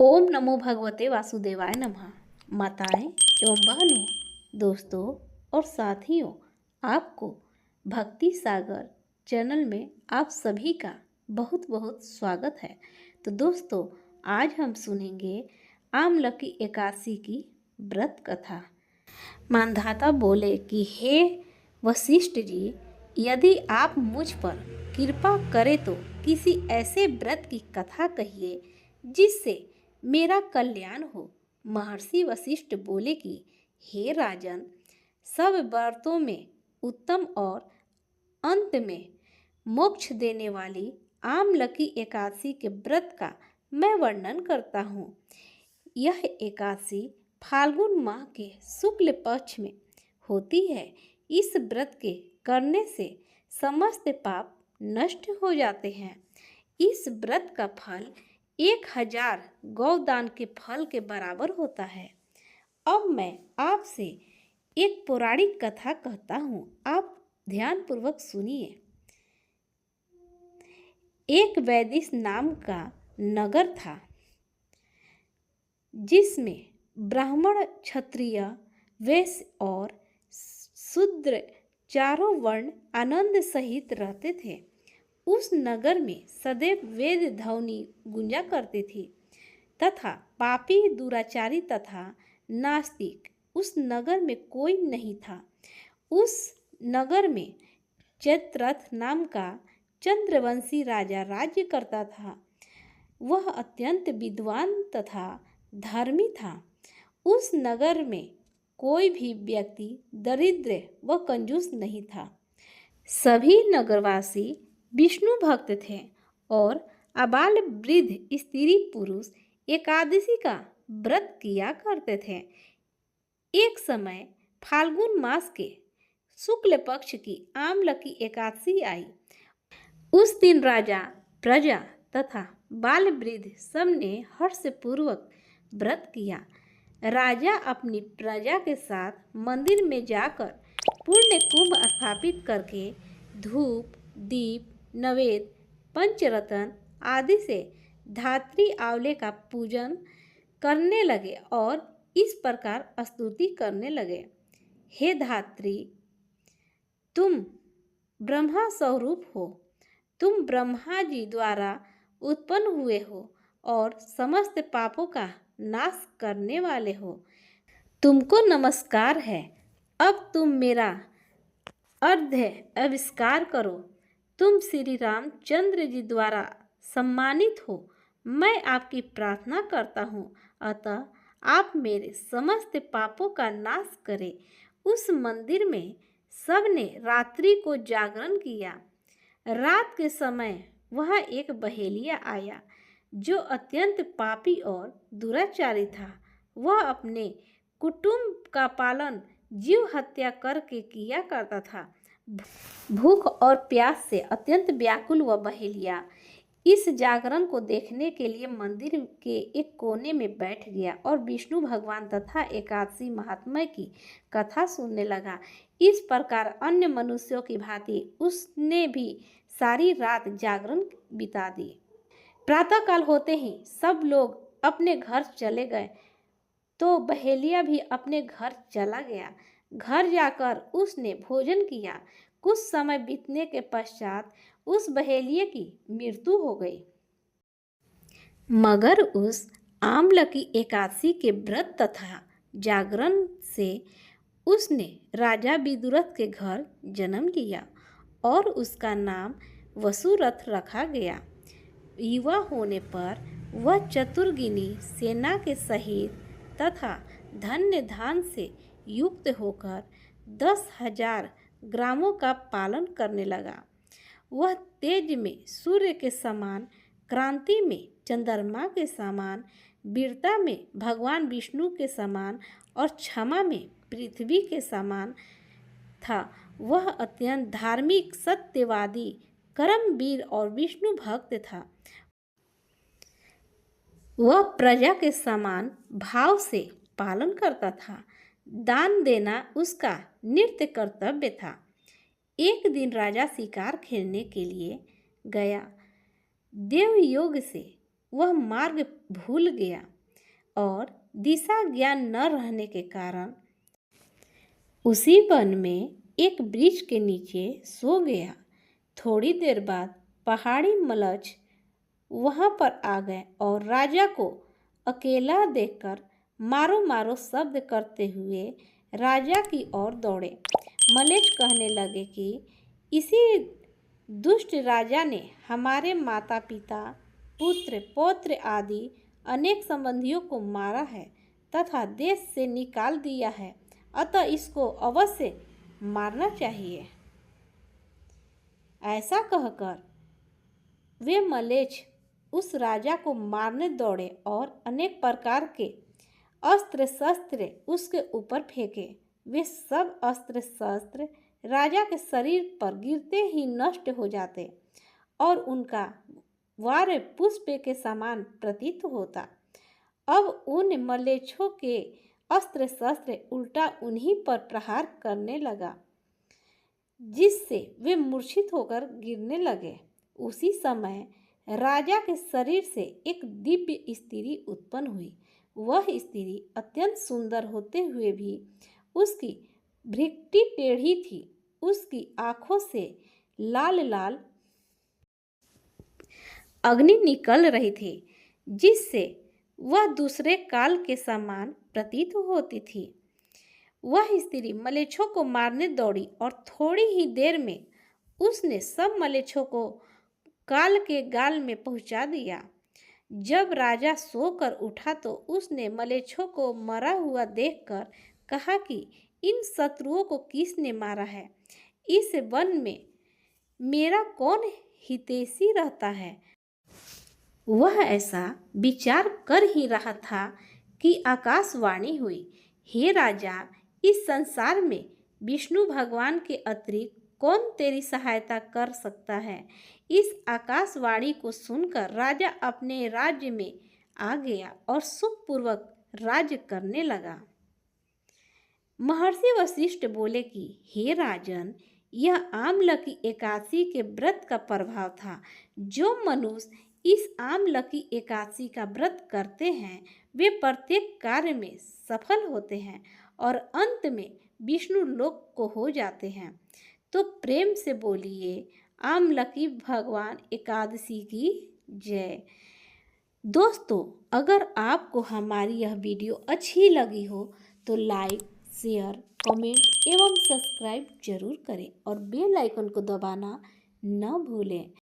ओम नमो भगवते वासुदेवाय नमः। माताएं एवं बहनों, दोस्तों और साथियों, आपको भक्ति सागर चैनल में आप सभी का बहुत बहुत स्वागत है। तो दोस्तों, आज हम सुनेंगे आमलकी एकादशी की व्रत कथा। मानधाता बोले कि हे वशिष्ठ जी, यदि आप मुझ पर कृपा करें तो किसी ऐसे व्रत की कथा कहिए जिससे मेरा कल्याण हो। महर्षि वशिष्ठ बोले कि हे राजन, सब व्रतों में उत्तम और अंत में मोक्ष देने वाली आमलकी एकादशी के व्रत का मैं वर्णन करता हूँ। यह एकादशी फाल्गुन माह के शुक्ल पक्ष में होती है। इस व्रत के करने से समस्त पाप नष्ट हो जाते हैं। इस व्रत का फल 1000 गौदान के फल के बराबर होता है। अब मैं आपसे एक पौराणिक कथा कहता हूँ, आप ध्यानपूर्वक सुनिए। एक वैदिश नाम का नगर था जिसमें ब्राह्मण, क्षत्रिय, वैश्य और शूद्र चारों वर्ण आनंद सहित रहते थे। उस नगर में सदैव वेद ध्वनि गूंजा करती थी तथा पापी, दुराचारी तथा नास्तिक उस नगर में कोई नहीं था। उस नगर में चैत्ररथ नाम का चंद्रवंशी राजा राज्य करता था। वह अत्यंत विद्वान तथा धर्मी था। उस नगर में कोई भी व्यक्ति दरिद्र व कंजूस नहीं था। सभी नगरवासी विष्णु भक्त थे और आबाल वृद्ध स्त्री पुरुष एकादशी का व्रत किया करते थे। एक समय फाल्गुन मास के शुक्ल पक्ष की आमलकी एकादशी आई। उस दिन राजा, प्रजा तथा बाल वृद्ध सबने हर्षपूर्वक व्रत किया। राजा अपनी प्रजा के साथ मंदिर में जाकर पुण्य कुंभ स्थापित करके धूप, दीप, नवेद, पंचरत्न आदि से धात्री आंवले का पूजन करने लगे और इस प्रकार स्तुति करने लगे। हे धात्री, तुम ब्रह्मा स्वरूप हो। तुम ब्रह्मा जी द्वारा उत्पन्न हुए हो और समस्त पापों का नाश करने वाले हो। तुमको नमस्कार है। अब तुम मेरा अर्घ्य आविष्कार करो। तुम श्री रामचंद्र जी द्वारा सम्मानित हो। मैं आपकी प्रार्थना करता हूँ, अतः आप मेरे समस्त पापों का नाश करें। उस मंदिर में सबने रात्रि को जागरण किया। रात के समय वहाँ एक बहेलिया आया जो अत्यंत पापी और दुराचारी था। वह अपने कुटुंब का पालन जीव हत्या करके किया करता था। भूख और प्यास से अत्यंत व्याकुल वह बहेलिया इस जागरण को देखने के लिए मंदिर के एक कोने में बैठ गया और विष्णु भगवान तथा एकादशी महात्म्य की कथा सुनने लगा। इस प्रकार अन्य मनुष्यों की भांति उसने भी सारी रात जागरण बिता दी। प्रातःकाल होते ही सब लोग अपने घर चले गए तो बहेलिया भी अपने घर चला गया। घर जाकर उसने भोजन किया। कुछ समय बीतने के पश्चात उस बहेलिये की मृत्यु हो गई। मगर उस आमलकी एकादशी के व्रत तथा जागरण से उसने राजा विदुरथ के घर जन्म लिया और उसका नाम वसुरथ रखा गया। युवा होने पर वह चतुर्गिनी सेना के सहित तथा धन्य धान से युक्त होकर 10,000 ग्रामों का पालन करने लगा। वह तेज में सूर्य के समान, क्रांति में चंद्रमा के समान, वीरता में भगवान विष्णु के समान और क्षमा में पृथ्वी के समान था। वह अत्यंत धार्मिक, सत्यवादी, कर्मवीर और विष्णु भक्त था। वह प्रजा के समान भाव से पालन करता था। दान देना उसका नित्य कर्तव्य था। एक दिन राजा शिकार खेलने के लिए गया। देवयोग से वह मार्ग भूल गया और दिशा ज्ञान न रहने के कारण उसी वन में एक वृक्ष के नीचे सो गया। थोड़ी देर बाद पहाड़ी मलच वहां पर आ गए और राजा को अकेला देखकर मारो मारो शब्द करते हुए राजा की ओर दौड़े। मलेच्छ कहने लगे कि इसी दुष्ट राजा ने हमारे माता पिता, पुत्र, पौत्र आदि अनेक संबंधियों को मारा है तथा देश से निकाल दिया है, अतः इसको अवश्य मारना चाहिए। ऐसा कहकर वे मलेच्छ उस राजा को मारने दौड़े और अनेक प्रकार के अस्त्र शस्त्र उसके ऊपर फेंके। वे सब अस्त्र शस्त्र राजा के शरीर पर गिरते ही नष्ट हो जाते और उनका वार पुष्प के समान प्रतीत होता। अब उन मलेच्छों के अस्त्र शस्त्र उल्टा उन्हीं पर प्रहार करने लगा, जिससे वे मूर्छित होकर गिरने लगे। उसी समय राजा के शरीर से एक दिव्य स्त्री उत्पन्न हुई। वह स्त्री अत्यंत सुंदर होते हुए भी उसकी भृकुटी टेढ़ी थी। उसकी आंखों से लाल लाल अग्नि निकल रही थी, जिससे वह दूसरे काल के समान प्रतीत होती थी। वह स्त्री मलेच्छों को मारने दौड़ी और थोड़ी ही देर में उसने सब मलेच्छों को काल के गाल में पहुंचा दिया। जब राजा सोकर उठा तो उसने मलेच्छों को मरा हुआ देखकर कहा कि इन शत्रुओं को किसने मारा है? इस वन में मेरा कौन हितैषी रहता है? वह ऐसा विचार कर ही रहा था कि आकाशवाणी हुई, हे राजा, इस संसार में विष्णु भगवान के अतिरिक्त कौन तेरी सहायता कर सकता है? इस आकाशवाणी को सुनकर राजा अपने राज्य में आ गया और सुखपूर्वक राज्य करने लगा। महर्षि वशिष्ठ बोले कि हे राजन, यह आमलकी एकादशी के व्रत का प्रभाव था। जो मनुष्य इस आमलकी एकादशी का व्रत करते हैं वे प्रत्येक कार्य में सफल होते हैं और अंत में विष्णु लोक को हो जाते हैं। तो प्रेम से बोलिए आमलकी भगवान एकादशी की जय। दोस्तों, अगर आपको हमारी यह वीडियो अच्छी लगी हो तो लाइक, शेयर, कमेंट एवं सब्सक्राइब जरूर करें और बेल आइकन को दबाना न भूलें।